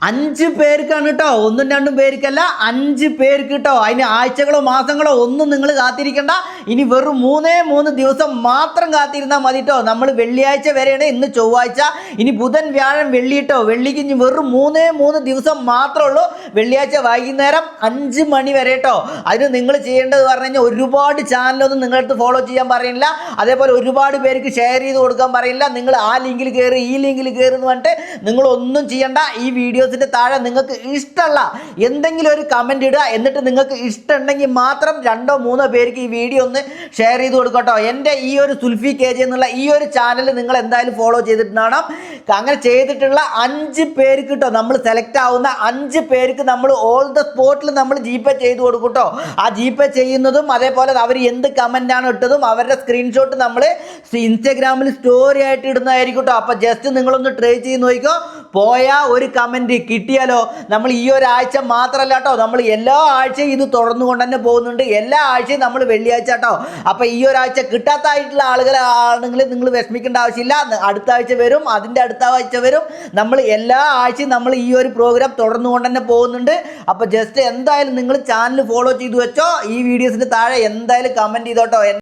5 പേർക്കാണ് കേട്ടോ, 1-2 പേർക്കല്ല, 5 പേർക്ക് കേട്ടോ. അതിന് ആഴ്ചകളോ മാസങ്ങളോ ഒന്നും നിങ്ങൾ കാത്തിരിക്കണ്ട. ഇനി വെറും 3 ദിവസം മാത്രം കാത്തിരുന്നാൽ മതി കേട്ടോ. നമ്മൾ വെള്ളിയാഴ്ച വരെയാണ്, ഇന്ന് ചൊവ്വാഴ്ച, ഇനി ബുധൻ വ്യാഴം വെള്ളി കേട്ടോ. വെള്ളിക്ക് ഇനി വെറും 3 ദിവസം മാത്രമേ ഉള്ളൂ. വെള്ളിയാഴ്ച വൈകുന്നേരം 5 മണി വരെ കേട്ടോ. അതിന് നിങ്ങൾ ചെയ്യേണ്ടത് പറഞ്ഞു കഴിഞ്ഞാൽ ഒരുപാട് ചാനലൊന്നും നിങ്ങളടുത്ത് ഫോളോ ചെയ്യാൻ പറയില്ല, അതേപോലെ ഒരുപാട് പേർക്ക് ഷെയർ ചെയ്ത് കൊടുക്കാൻ പറയില്ല. നിങ്ങൾ ആ ലിങ്കിൽ കയറി ഈ ലിങ്കിൽ കയറി എന്ന് പറഞ്ഞിട്ട് നിങ്ങളൊന്നും ചെയ്യണ്ട. ഈ വീഡിയോസിൻ്റെ താഴെ നിങ്ങൾക്ക് ഇഷ്ടമുള്ള എന്തെങ്കിലും ഒരു കമൻറ്റ് ഇടുക. എന്നിട്ട് നിങ്ങൾക്ക് ഇഷ്ടമുണ്ടെങ്കിൽ മാത്രം 2-3 പേർക്ക് ഈ വീഡിയോ ഒന്ന് ഷെയർ ചെയ്ത് കൊടുക്കട്ടോ. എൻ്റെ ഈ ഒരു സുൽഫി KJ എന്നുള്ള ഈ ഒരു ചാനൽ നിങ്ങൾ എന്തായാലും ഫോളോ ചെയ്തിട്ടുണ്ടാകണം. അങ്ങനെ ചെയ്തിട്ടുള്ള 5 പേർക്ക് കേട്ടോ, നമ്മൾ സെലക്ട് ആവുന്ന 5 പേർക്ക് നമ്മൾ ഓൾ ദ സ്പോട്ടിൽ നമ്മൾ GPay ചെയ്ത് കൊടുക്കും കേട്ടോ. ആ GPay ചെയ്യുന്നതും അതേപോലെ അവർ എന്ത് കമൻ്റാണ് ഇട്ടതും അവരുടെ സ്ക്രീൻഷോട്ട് നമ്മൾ ഇൻസ്റ്റാഗ്രാമിൽ സ്റ്റോറി ആയിട്ട് ഇടുന്നതായിരിക്കും കേട്ടോ. അപ്പോൾ ജസ്റ്റ് നിങ്ങളൊന്ന് ട്രൈ ചെയ്ത് നോക്കിക്കോ. പോയ ഒരു കമൻറ്റ് കിട്ടിയാലോ, നമ്മൾ ഈ ഒരാഴ്ച മാത്രമല്ല കേട്ടോ, നമ്മൾ എല്ലാ ആഴ്ചയും ഇത് തുടർന്നുകൊണ്ട് തന്നെ പോകുന്നുണ്ട്. എല്ലാ ആഴ്ചയും നമ്മൾ വെള്ളിയാഴ്ച കേട്ടോ. അപ്പോൾ ഈ ഒരാഴ്ച കിട്ടാത്തായിട്ടുള്ള ആളുകളാണെങ്കിൽ നിങ്ങൾ വിഷമിക്കേണ്ട ആവശ്യമില്ല. അടുത്ത ആഴ്ച വരും, അതിൻ്റെ അടുത്ത ആഴ്ച വരും. നമ്മൾ എല്ലാ ആഴ്ചയും നമ്മൾ ഈ ഒരു പ്രോഗ്രാം തുടർന്നുകൊണ്ട് തന്നെ പോകുന്നുണ്ട്. അപ്പോൾ ജസ്റ്റ് എന്തായാലും നിങ്ങൾ ചാനൽ ഫോളോ ചെയ്ത് വെച്ചോ. ഈ വീഡിയോസിന് താഴെ എന്തായാലും കമൻറ്റ് ചെയ്തോട്ടോ.